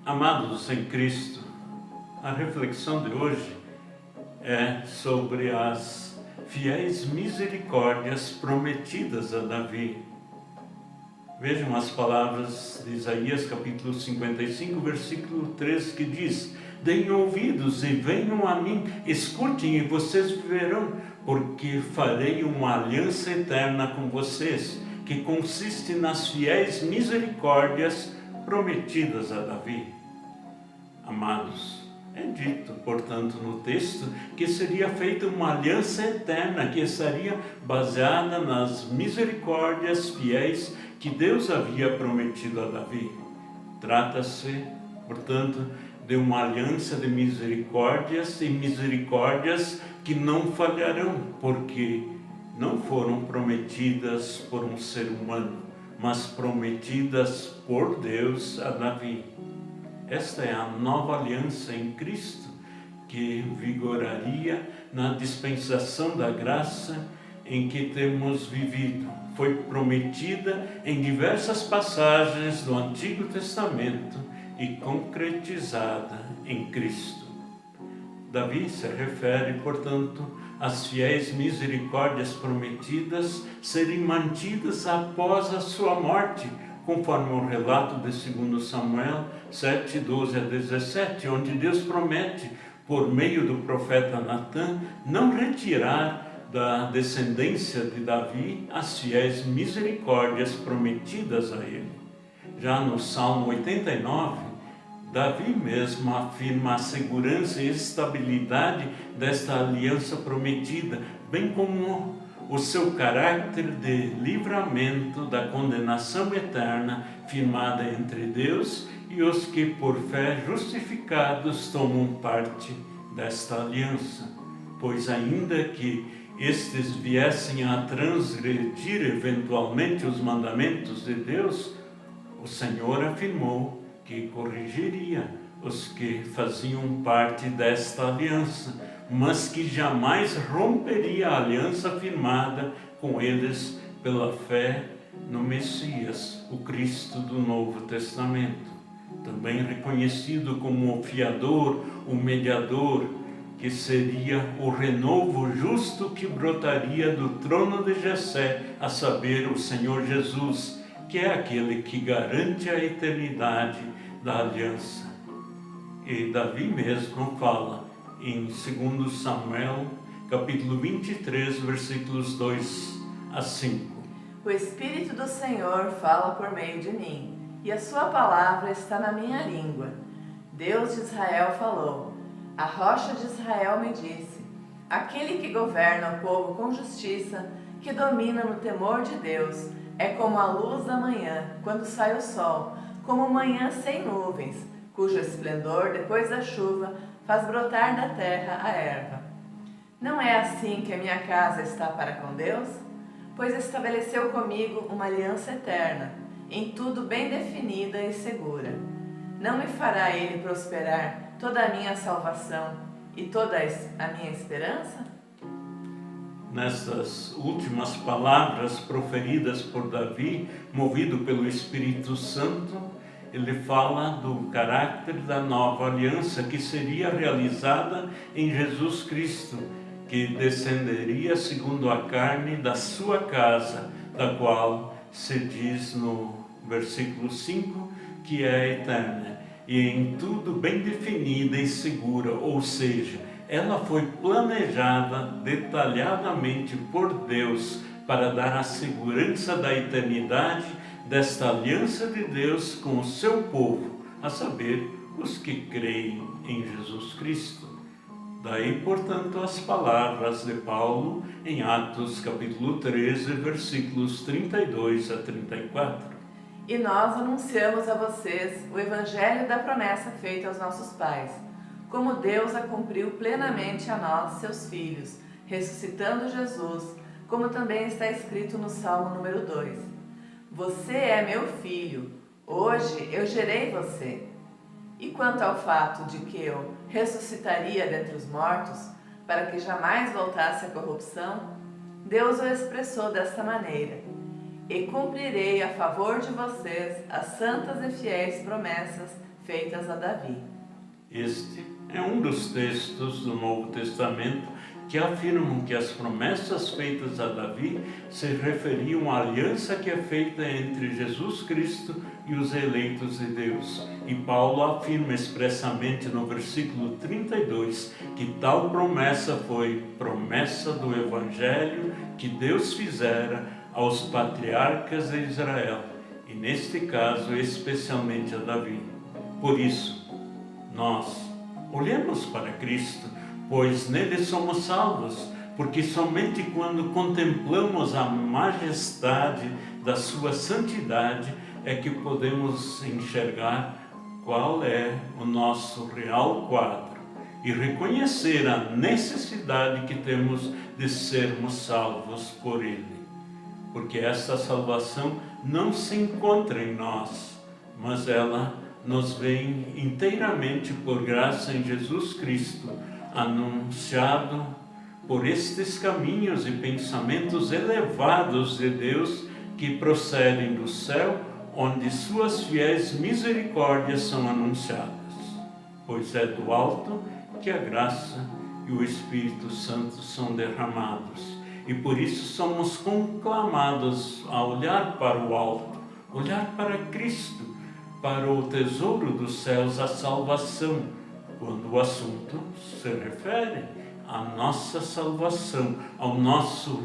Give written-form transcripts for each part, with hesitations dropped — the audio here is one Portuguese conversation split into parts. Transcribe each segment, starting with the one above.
Amados em Cristo, a reflexão de hoje é sobre as fiéis misericórdias prometidas a Davi. Vejam as palavras de Isaías capítulo 55, versículo 3, que diz: deem ouvidos e venham a mim, escutem e vocês viverão, porque farei uma aliança eterna com vocês, que consiste nas fiéis misericórdias prometidas a Davi. Amados, é dito, portanto, no texto que seria feita uma aliança eterna, que estaria baseada nas misericórdias fiéis que Deus havia prometido a Davi. Trata-se, portanto, de uma aliança de misericórdias e misericórdias que não falharão, porque não foram prometidas por um ser humano, mas prometidas por Deus a Davi. Esta é a nova aliança em Cristo que vigoraria na dispensação da graça em que temos vivido. Foi prometida em diversas passagens do Antigo Testamento e concretizada em Cristo. Davi se refere, portanto, às fiéis misericórdias prometidas serem mantidas após a sua morte, conforme o relato de 2 Samuel 7, 12 a 17, onde Deus promete, por meio do profeta Natã, não retirar da descendência de Davi as fiéis misericórdias prometidas a ele. Já no Salmo 89, Davi mesmo afirma a segurança e estabilidade desta aliança prometida, bem como o seu caráter de livramento da condenação eterna firmada entre Deus e os que por fé justificados tomam parte desta aliança. Pois ainda que estes viessem a transgredir eventualmente os mandamentos de Deus, o Senhor afirmou que corrigiria os que faziam parte desta aliança, mas que jamais romperia a aliança firmada com eles pela fé no Messias, o Cristo do Novo Testamento, também reconhecido como o fiador, o mediador, que seria o renovo justo que brotaria do trono de Jessé, a saber, o Senhor Jesus, que é aquele que garante a eternidade da aliança. E Davi mesmo fala em 2 Samuel, capítulo 23, versículos 2 a 5. O Espírito do Senhor fala por meio de mim, e a sua palavra está na minha língua. Deus de Israel falou, a rocha de Israel me disse, aquele que governa o povo com justiça, que domina no temor de Deus, é como a luz da manhã, quando sai o sol, como manhã sem nuvens, cujo esplendor, depois da chuva, faz brotar da terra a erva. Não é assim que a minha casa está para com Deus? Pois estabeleceu comigo uma aliança eterna, em tudo bem definida e segura. Não me fará Ele prosperar toda a minha salvação e toda a minha esperança? Nestas últimas palavras proferidas por Davi, movido pelo Espírito Santo, ele fala do caráter da nova aliança que seria realizada em Jesus Cristo, que descenderia segundo a carne da sua casa, da qual se diz no versículo 5 que é eterna e em tudo bem definida e segura, ou seja, ela foi planejada detalhadamente por Deus para dar a segurança da eternidade desta aliança de Deus com o seu povo, a saber, os que creem em Jesus Cristo. Daí, portanto, as palavras de Paulo em Atos capítulo 13, versículos 32 a 34. E nós anunciamos a vocês o evangelho da promessa feita aos nossos pais, como Deus a cumpriu plenamente a nós, seus filhos, ressuscitando Jesus, como também está escrito no Salmo número 2. Você é meu filho, hoje eu gerei você. E quanto ao fato de que eu ressuscitaria dentre os mortos, para que jamais voltasse a corrupção, Deus o expressou desta maneira: e cumprirei a favor de vocês as santas e fiéis promessas feitas a Davi. Este é um dos textos do Novo Testamento que afirmam que as promessas feitas a Davi se referiam à aliança que é feita entre Jesus Cristo e os eleitos de Deus. E Paulo afirma expressamente no versículo 32 que tal promessa foi promessa do Evangelho que Deus fizera aos patriarcas de Israel, e neste caso especialmente a Davi. Por isso, nós olhemos para Cristo, pois nele somos salvos, porque somente quando contemplamos a majestade da sua santidade é que podemos enxergar qual é o nosso real quadro e reconhecer a necessidade que temos de sermos salvos por ele. Porque essa salvação não se encontra em nós, mas ela nos vem inteiramente por graça em Jesus Cristo, anunciado por estes caminhos e pensamentos elevados de Deus que procedem do céu, onde suas fiéis misericórdias são anunciadas. Pois é do alto que a graça e o Espírito Santo são derramados. E por isso somos conclamados a olhar para o alto, olhar para Cristo, para o tesouro dos céus, a salvação, quando o assunto se refere à nossa salvação, ao nosso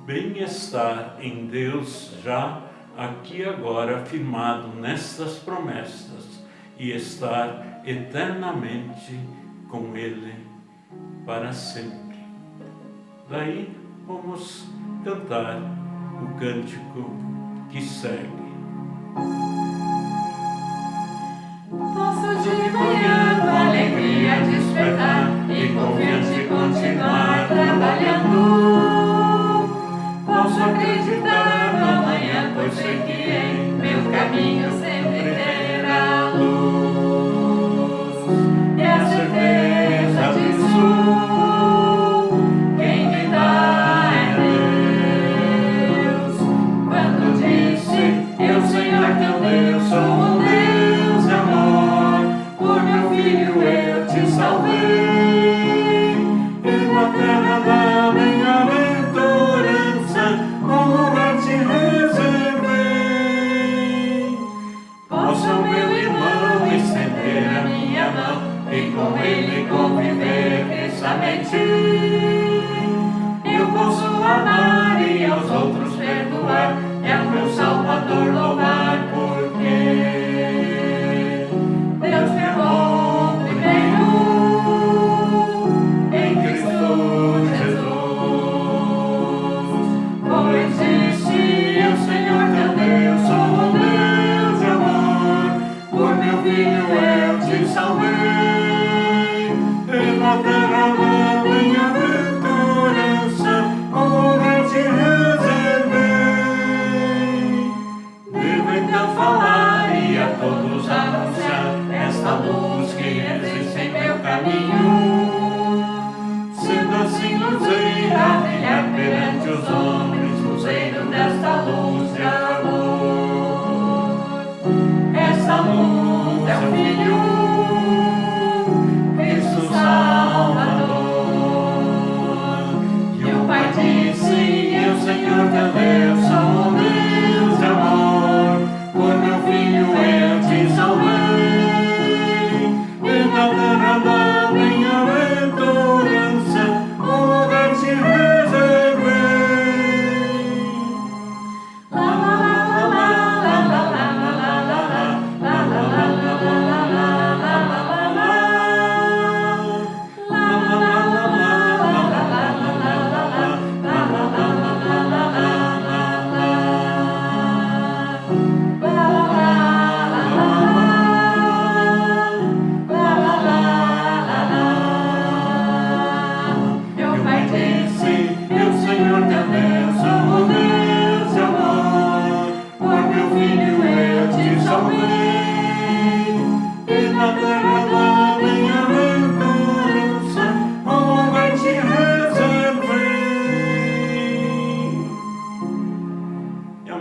bem-estar em Deus, já aqui e agora firmado nestas promessas, e estar eternamente com Ele para sempre. Daí vamos cantar o cântico que segue. Posso de manhã com alegria despertar e confiante continuar trabalhando. Posso acreditar no amanhã, pois sei que em meu caminho sempre terá luz. E a certeza disso, quem me dá é Deus. Quando disse, eu, Senhor teu Deus, sou um Deus de amor, por meu filho eu te salvei. E na terra da minha aventurança, um lugar te reservei. Posso, meu irmão, estender a minha mão e com ele conviver cristamente. Eu posso amar e aos outros perdoar, é o meu Salvador louvar, porque Deus me amou primeiro em Cristo Jesus. Pois disse, eu, Senhor teu Deus, sou um Deus de amor, por meu filho eu te salvei. E na terra da minha aventurança, um lugar te reservei. Devo então falar e a todos anunciar esta luz que existe em meu caminho. Sendo assim luzeira, brilhar perante os homens, luzeiro desta luz de amor. Esta luz é o Filho, Cristo Salvador. E o Pai disse, eu, Senhor teu Deus, sou um Deus de amor, por meu filho eu te salvei. E na terra da minha aventurança, um lugar te reservei. La la la la la la la la la la la la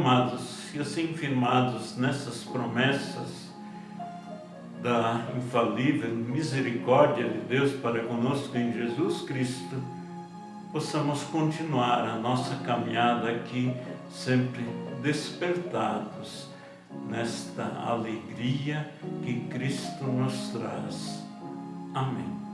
Amados, e assim firmados nessas promessas, da infalível misericórdia de Deus para conosco em Jesus Cristo, possamos continuar a nossa caminhada aqui, sempre despertados nesta alegria que Cristo nos traz. Amém.